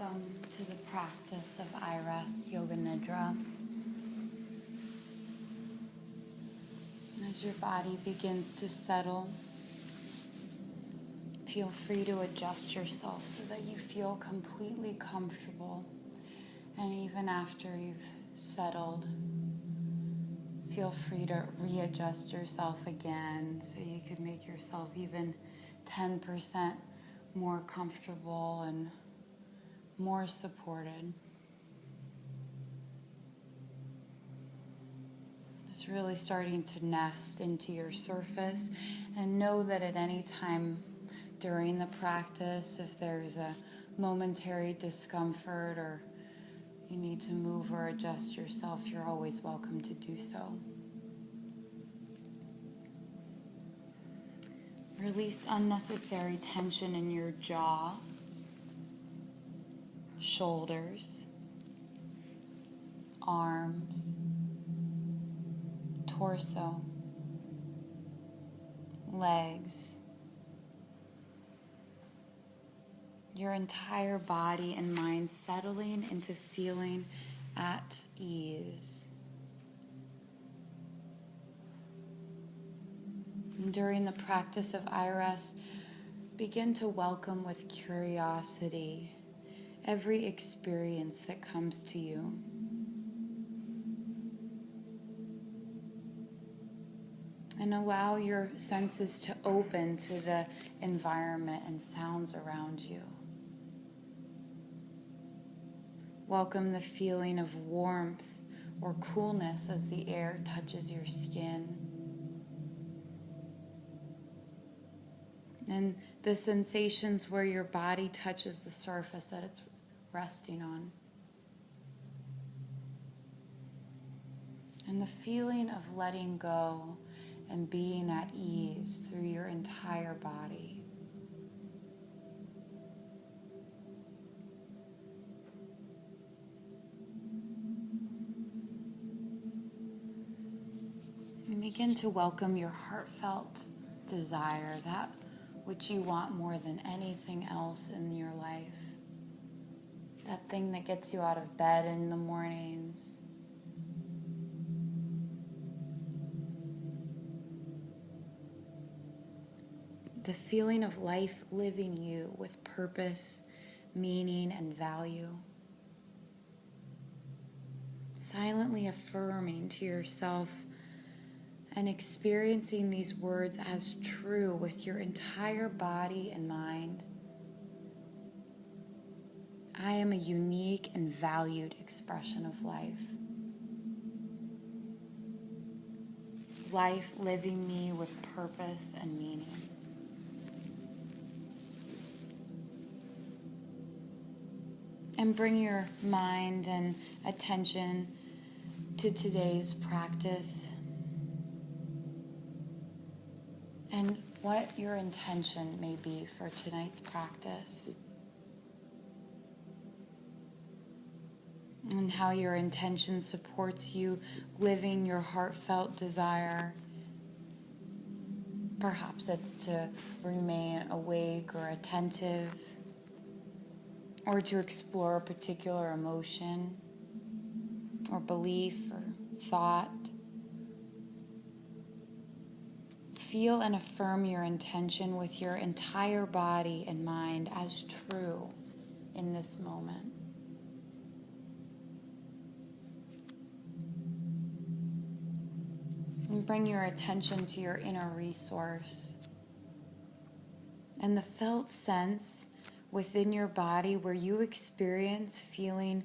Welcome to the practice of I-Rest Yoga Nidra. As your body begins to settle, feel free to adjust yourself so that you feel completely comfortable. And even after you've settled, feel free to readjust yourself again so you can make yourself even 10% more comfortable and more supported. Just really starting to nest into your surface, and know that at any time during the practice, if there's a momentary discomfort or you need to move or adjust yourself, you're always welcome to do so. Release unnecessary tension in your jaw, shoulders, arms, torso, legs, your entire body and mind settling into feeling at ease. And during the practice of I-Rest, begin to welcome with curiosity every experience that comes to you. And allow your senses to open to the environment and sounds around you. Welcome the feeling of warmth or coolness as the air touches your skin. And the sensations where your body touches the surface that it's resting on. And the feeling of letting go and being at ease through your entire body. And begin to welcome your heartfelt desire, that which you want more than anything else in your life. That thing that gets you out of bed in the mornings. The feeling of life living you with purpose, meaning, and value. Silently affirming to yourself and experiencing these words as true with your entire body and mind. I am a unique and valued expression of life. Life living me with purpose and meaning. And bring your mind and attention to today's practice and what your intention may be for tonight's practice. And how your intention supports you living your heartfelt desire. Perhaps it's to remain awake or attentive, or to explore a particular emotion or belief or thought. Feel and affirm your intention with your entire body and mind as true in this moment. And bring your attention to your inner resource and the felt sense within your body where you experience feeling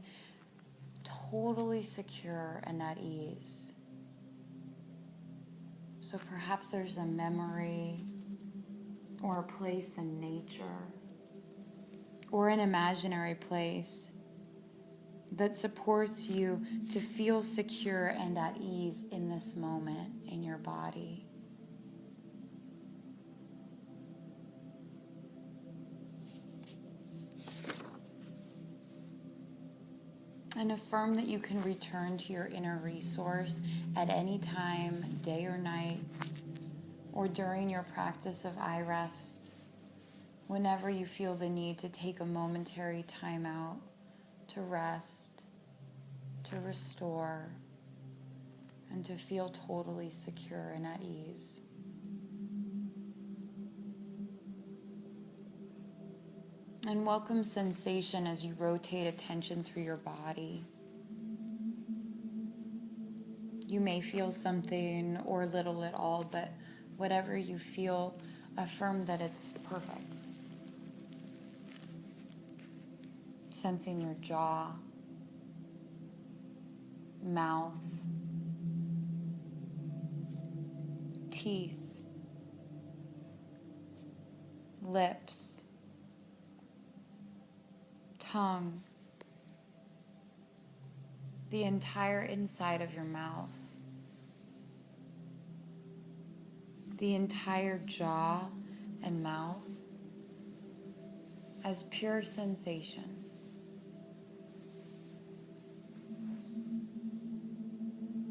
totally secure and at ease. So perhaps there's a memory or a place in nature or an imaginary place that supports you to feel secure and at ease in this moment in your body. And affirm that you can return to your inner resource at any time, day or night, or during your practice of I-Rest, whenever you feel the need to take a momentary time out to rest, to restore, and to feel totally secure and at ease. And welcome sensation as you rotate attention through your body. You may feel something or little at all, but whatever you feel, affirm that it's perfect. Sensing your jaw, mouth, teeth, lips, tongue, the entire inside of your mouth, the entire jaw and mouth as pure sensation.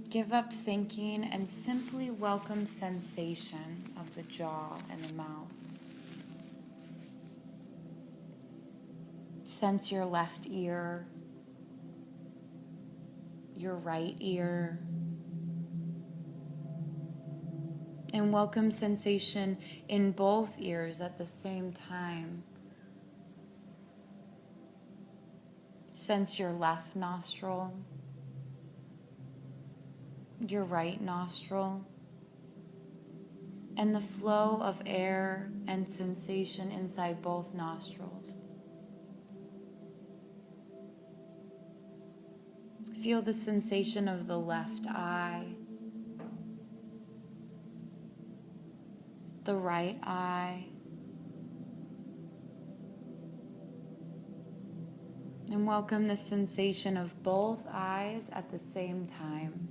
Give up thinking and simply welcome sensation of the jaw and the mouth. Sense your left ear, your right ear, and welcome sensation in both ears at the same time. Sense your left nostril, your right nostril, and the flow of air and sensation inside both nostrils. Feel the sensation of the left eye, the right eye, and welcome the sensation of both eyes at the same time.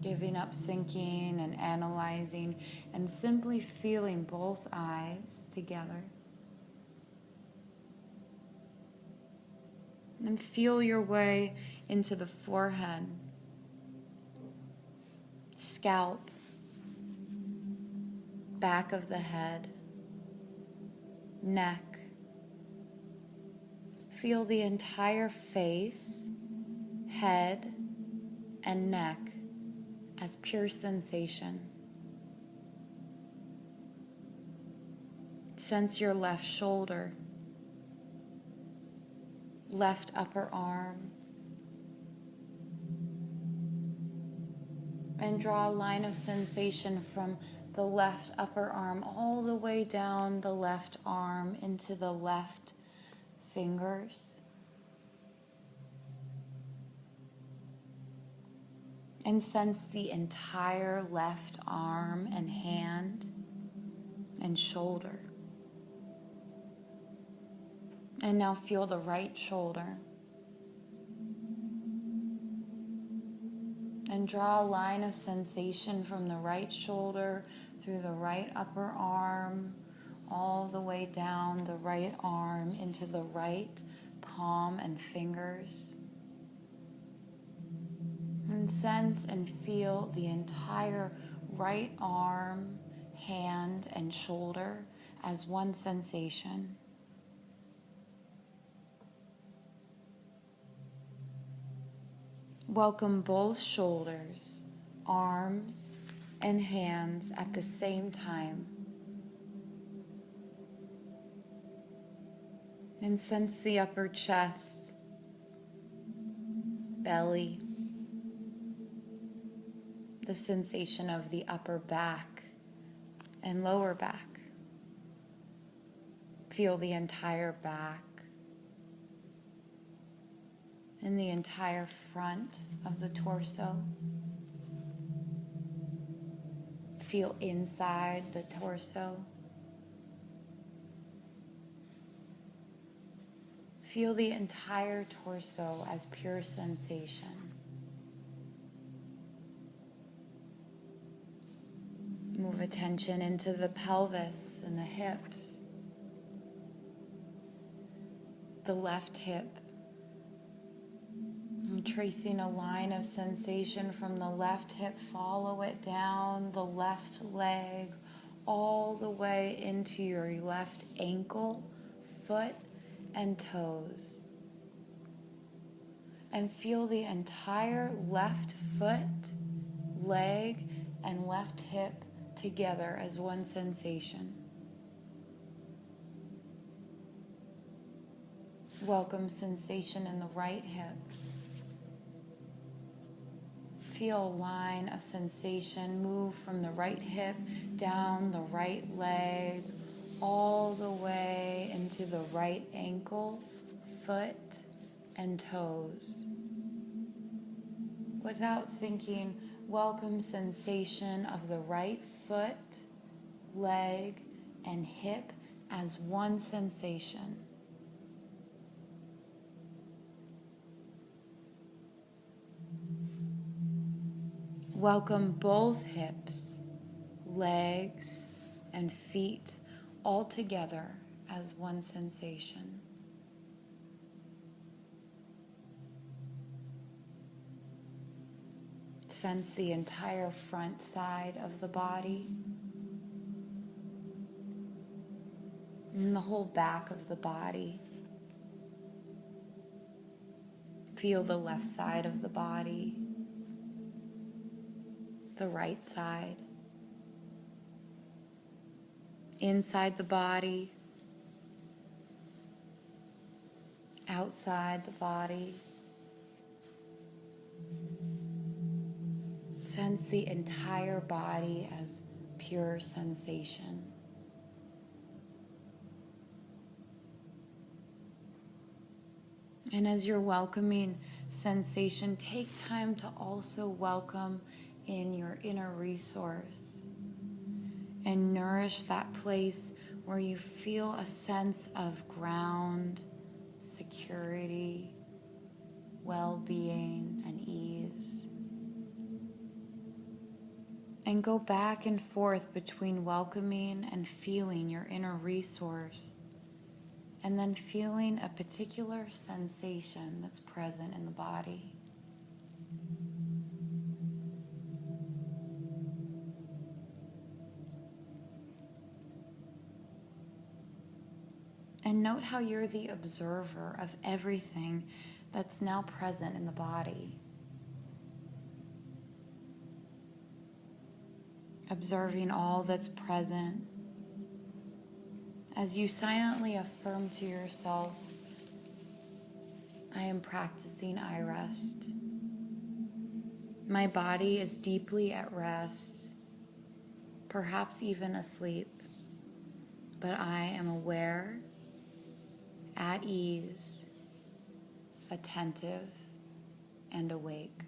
Giving up thinking and analyzing and simply feeling both eyes together. And feel your way into the forehead, scalp, back of the head, neck. Feel the entire face, head, and neck as pure sensation. Sense your left shoulder, left upper arm, and draw a line of sensation from the left upper arm all the way down the left arm into the left fingers. And sense the entire left arm and hand and shoulder. And now feel the right shoulder. And draw a line of sensation from the right shoulder through the right upper arm, all the way down the right arm into the right palm and fingers. And sense and feel the entire right arm, hand, and shoulder as one sensation. Welcome both shoulders, arms, and hands at the same time. And sense the upper chest, belly, the sensation of the upper back and lower back. Feel the entire back and the entire front of the torso. Feel inside the torso. Feel the entire torso as pure sensation. Move attention into the pelvis and the hips. The left hip. And tracing a line of sensation from the left hip, follow it down the left leg, all the way into your left ankle, foot, and toes. and feel the entire left foot, leg, and left hip together as one sensation. Welcome sensation in the right hip. Feel a line of sensation move from the right hip down the right leg, all the way into the right ankle, foot, and toes. Without thinking, welcome sensation of the right foot, leg, and hip as one sensation. Welcome both hips, legs, and feet all together as one sensation. Sense the entire front side of the body and the whole back of the body. Feel the left side of the body, the right side, inside the body, outside the body. Sense the entire body as pure sensation. And as you're welcoming sensation, take time to also welcome in your inner resource and nourish that place where you feel a sense of ground, security, well-being, and ease. And go back and forth between welcoming and feeling your inner resource, and then feeling a particular sensation that's present in the body. And note how you're the observer of everything that's now present in the body. Observing all that's present as you silently affirm to yourself, I am practicing I rest. My body is deeply at rest, perhaps even asleep, but I am aware, at ease, attentive, and awake.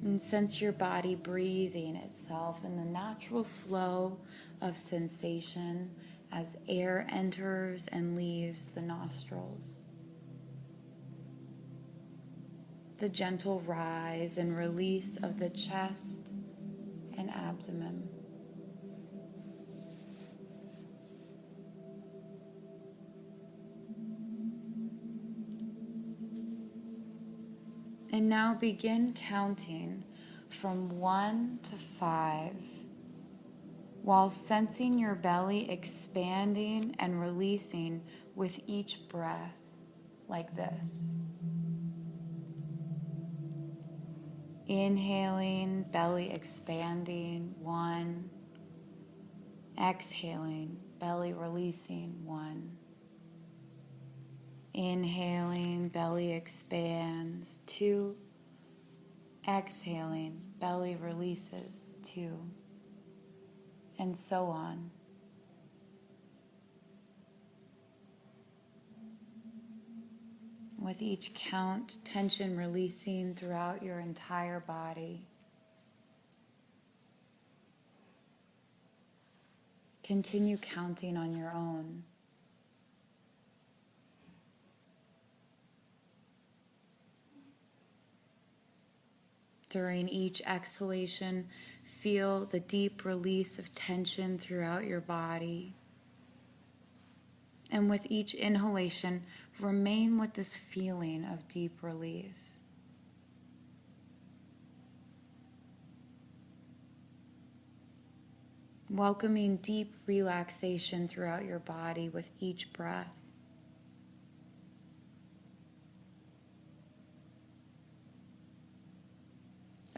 And sense your body breathing itself in the natural flow of sensation as air enters and leaves the nostrils. The gentle rise and release of the chest and abdomen. And now begin counting from 1 to 5 while sensing your belly expanding and releasing with each breath, like this. Inhaling, belly expanding, 1. Exhaling, belly releasing, 1. Inhaling, belly expands, 2. Exhaling, belly releases, 2. And so on. With each count, tension releasing throughout your entire body. Continue counting on your own. During each exhalation, feel the deep release of tension throughout your body. And with each inhalation, remain with this feeling of deep release. Welcoming deep relaxation throughout your body with each breath.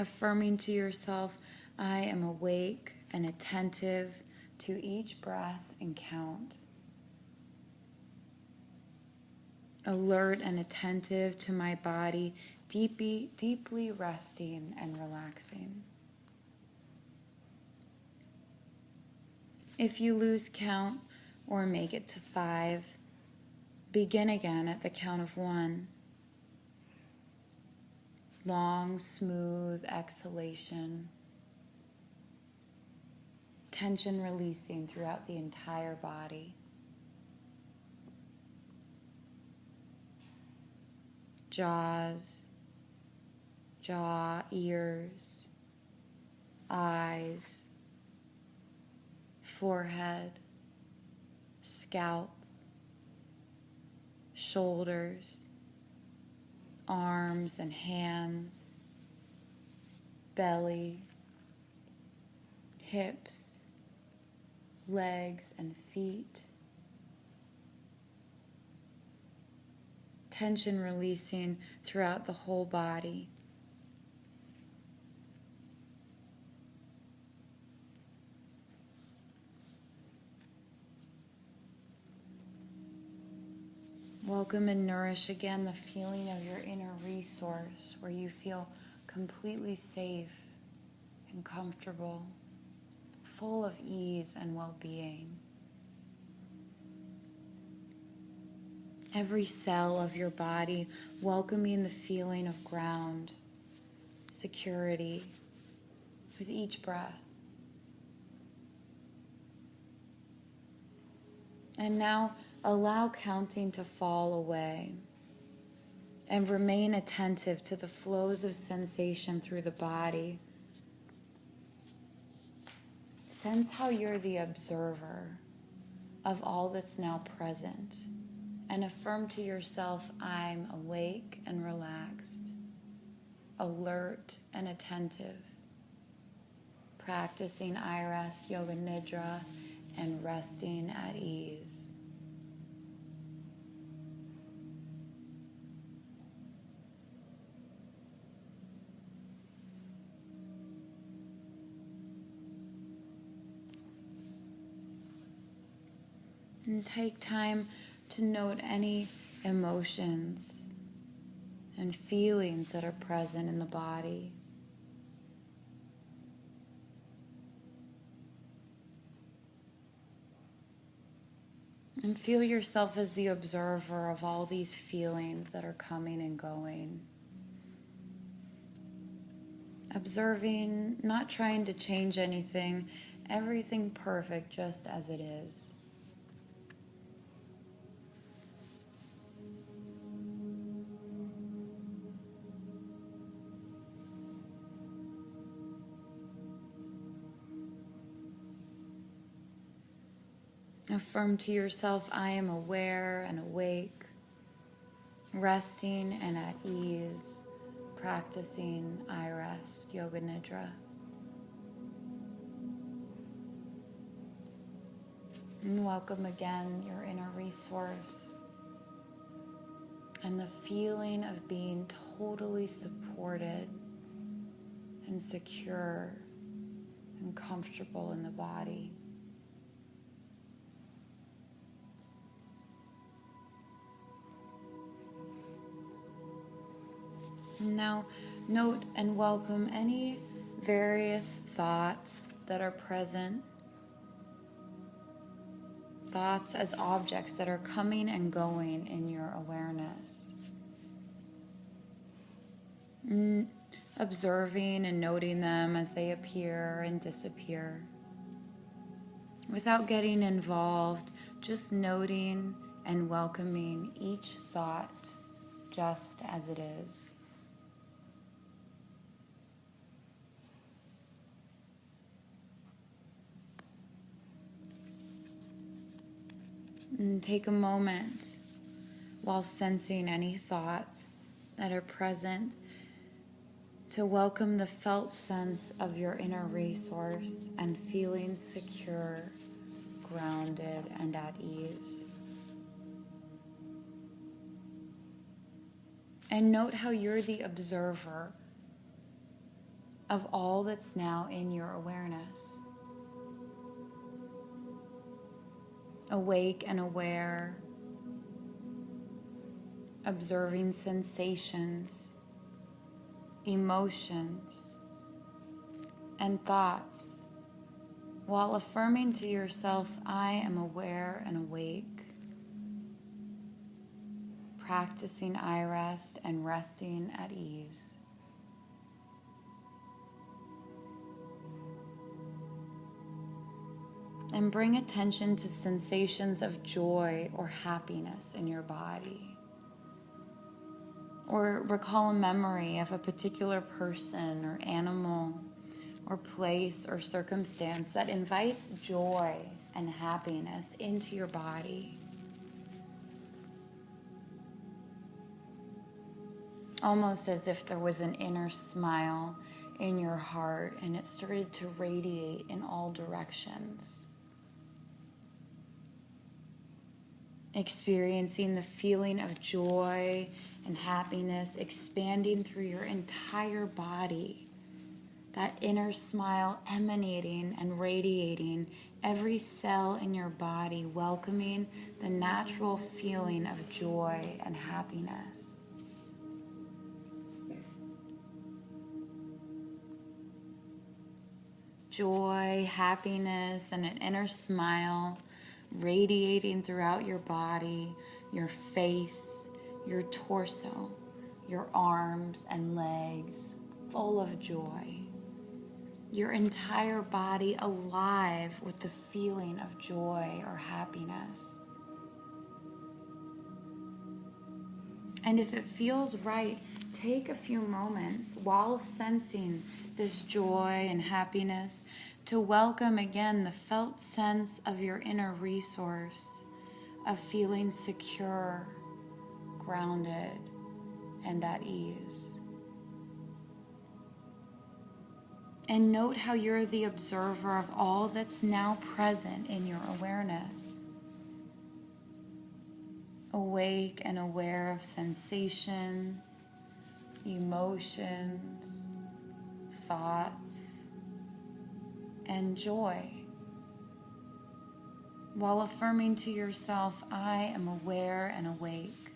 affirming to yourself, I am awake and attentive to each breath and count. Alert and attentive to my body, deeply resting and relaxing. If you lose count or make it to 5, begin again at the count of 1. Long, smooth exhalation. Tension releasing throughout the entire body. Jaws, jaw, ears, eyes, forehead, scalp, shoulders, arms and hands, belly, hips, legs and feet. Tension releasing throughout the whole body. Welcome and nourish again the feeling of your inner resource where you feel completely safe and comfortable, full of ease and well-being. Every cell of your body welcoming the feeling of ground, security with each breath. And now allow counting to fall away and remain attentive to the flows of sensation through the body. Sense how you're the observer of all that's now present, and affirm to yourself, I'm awake and relaxed, alert and attentive, practicing Iras, Yoga Nidra, and resting at ease. And take time to note any emotions and feelings that are present in the body. And feel yourself as the observer of all these feelings that are coming and going. Observing, not trying to change anything, everything perfect just as it is. Affirm to yourself, I am aware and awake, resting and at ease, practicing Iras, Yoga Nidra. And welcome again your inner resource and the feeling of being totally supported and secure and comfortable in the body. Now, note and welcome any various thoughts that are present. Thoughts as objects that are coming and going in your awareness. Observing and noting them as they appear and disappear. Without getting involved, just noting and welcoming each thought just as it is. And take a moment while sensing any thoughts that are present to welcome the felt sense of your inner resource and feeling secure, grounded, and at ease. And note how you're the observer of all that's now in your awareness. Awake and aware, observing sensations, emotions, and thoughts, while affirming to yourself, I am aware and awake. Practicing I rest and resting at ease. And bring attention to sensations of joy or happiness in your body. Or recall a memory of a particular person or animal or place or circumstance that invites joy and happiness into your body. Almost as if there was an inner smile in your heart and it started to radiate in all directions. Experiencing the feeling of joy and happiness expanding through your entire body. That inner smile emanating and radiating every cell in your body, welcoming the natural feeling of joy and happiness. Joy, happiness, and an inner smile radiating throughout your body, your face, your torso, your arms and legs, full of joy. Your entire body alive with the feeling of joy or happiness. And if it feels right, take a few moments while sensing this joy and happiness to welcome again the felt sense of your inner resource of feeling secure, grounded, and at ease. And note how you're the observer of all that's now present in your awareness. Awake and aware of sensations, emotions, thoughts, and joy, while affirming to yourself, I am aware and awake,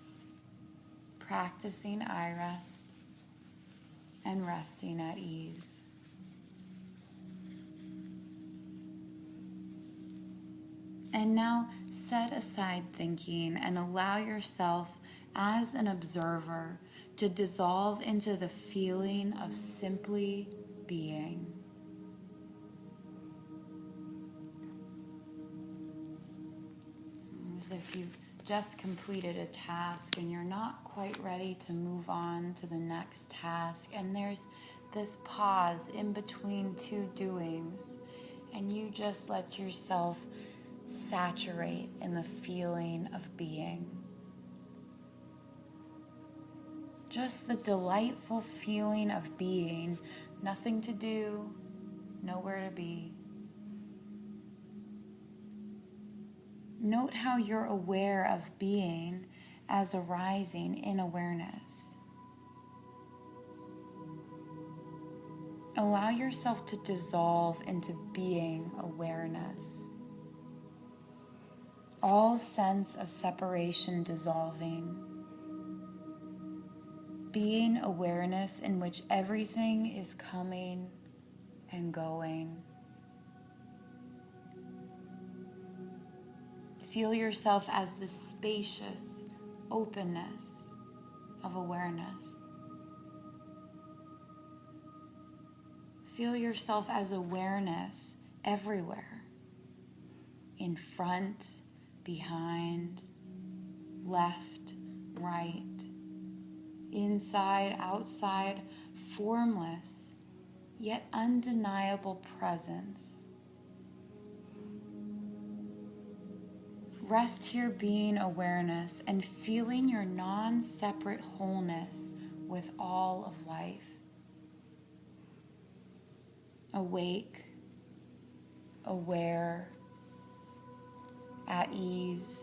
practicing I rest and resting at ease. And now set aside thinking and allow yourself as an observer to dissolve into the feeling of simply being. As if you've just completed a task and you're not quite ready to move on to the next task, and there's this pause in between two doings, and you just let yourself saturate in the feeling of being. Just the delightful feeling of being, nothing to do, nowhere to be. Note how you're aware of being as arising in awareness. Allow yourself to dissolve into being awareness. All sense of separation dissolving. Being awareness in which everything is coming and going. Feel yourself as the spacious openness of awareness. Feel yourself as awareness everywhere. In front, behind, left, right, inside, outside, formless, yet undeniable presence. Rest here being awareness and feeling your non-separate wholeness with all of life. Awake, aware, at ease,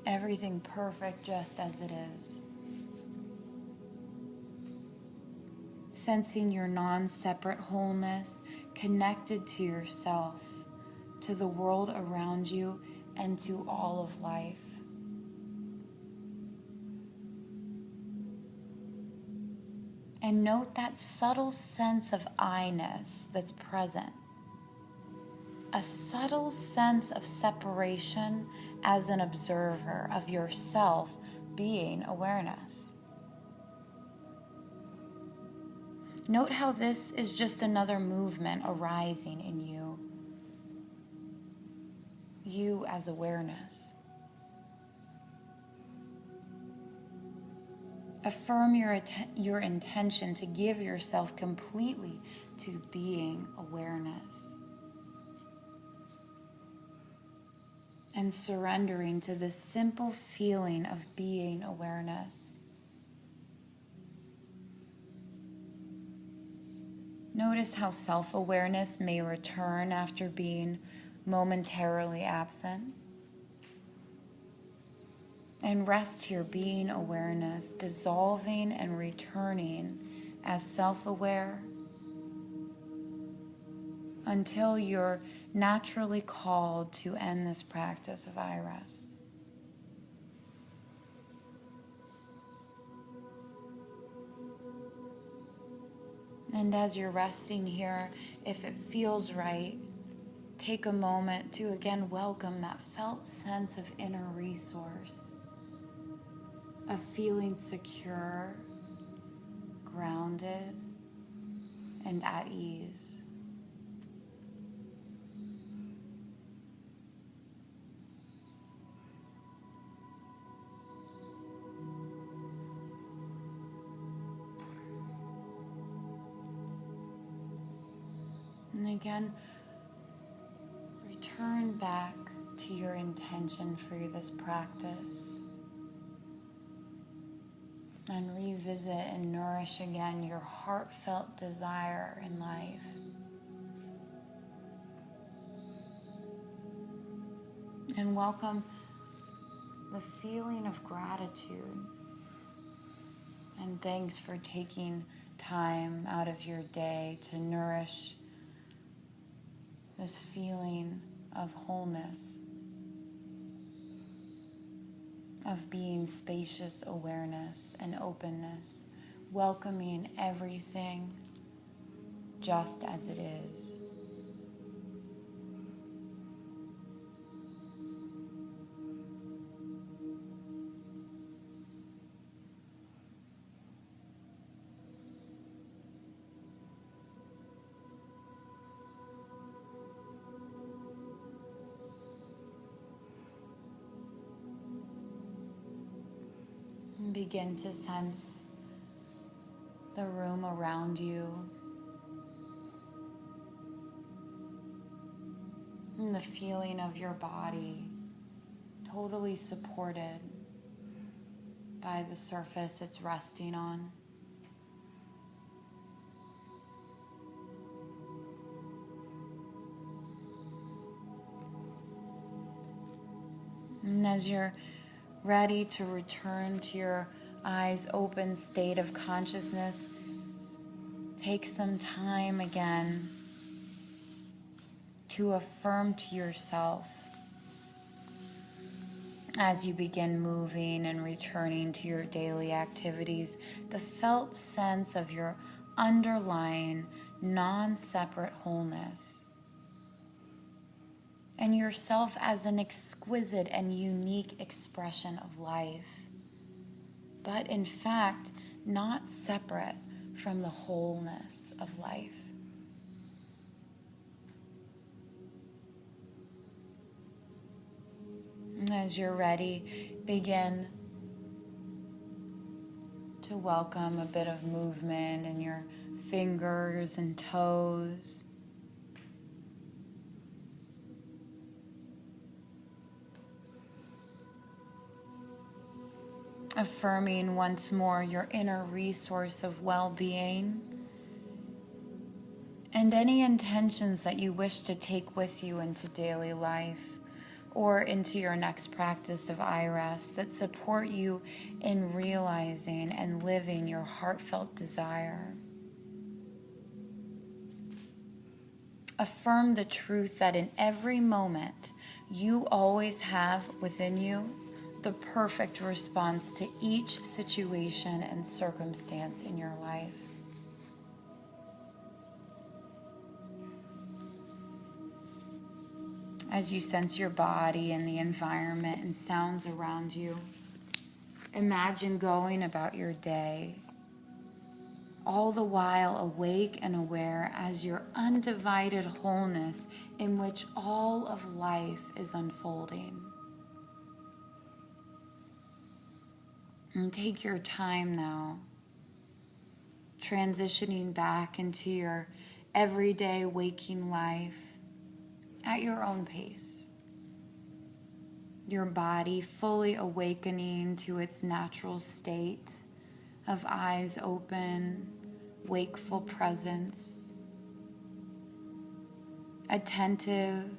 everything perfect just as it is. sensing your non-separate wholeness connected to yourself, to the world around you, and to all of life. And note that subtle sense of I-ness that's present. A subtle sense of separation as an observer of yourself being awareness. Note how this is just another movement arising in you. You as awareness. Affirm your intention to give yourself completely to being awareness. And surrendering to this simple feeling of being awareness. Notice how self-awareness may return after being momentarily absent. And rest here, being awareness, dissolving and returning as self-aware until you're naturally called to end this practice of I rest. And as you're resting here, if it feels right, take a moment to again welcome that felt sense of inner resource, of feeling secure, grounded, and at ease. And again, return back to your intention for this practice. And revisit and nourish again your heartfelt desire in life. And welcome the feeling of gratitude. And thanks for taking time out of your day to nourish this feeling of wholeness, of being spacious awareness and openness, welcoming everything just as it is. Begin to sense the room around you and the feeling of your body totally supported by the surface it's resting on. And as you're ready to return to your eyes open state of consciousness, take some time again to affirm to yourself as you begin moving and returning to your daily activities, the felt sense of your underlying non-separate wholeness. And yourself as an exquisite and unique expression of life, but in fact, not separate from the wholeness of life. And as you're ready, begin to welcome a bit of movement in your fingers and toes. Affirming once more your inner resource of well-being and any intentions that you wish to take with you into daily life or into your next practice of I rest that support you in realizing and living your heartfelt desire. Affirm the truth that in every moment, you always have within you the perfect response to each situation and circumstance in your life. As you sense your body and the environment and sounds around you, imagine going about your day, all the while awake and aware as your undivided wholeness in which all of life is unfolding. And take your time now, transitioning back into your everyday waking life at your own pace. Your body fully awakening to its natural state of eyes open, wakeful presence, attentive,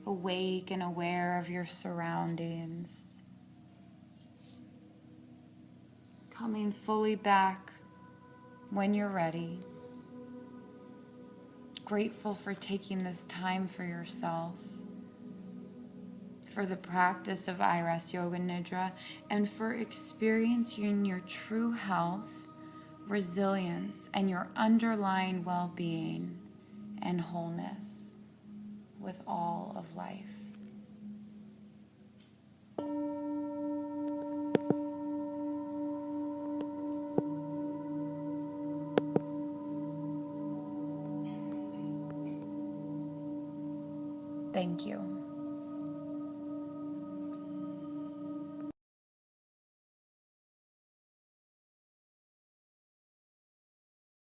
awake and aware of your surroundings. Coming fully back when you're ready. Grateful for taking this time for yourself, for the practice of Iras Yoga Nidra, and for experiencing your true health, resilience, and your underlying well-being and wholeness with all of life. Thank you.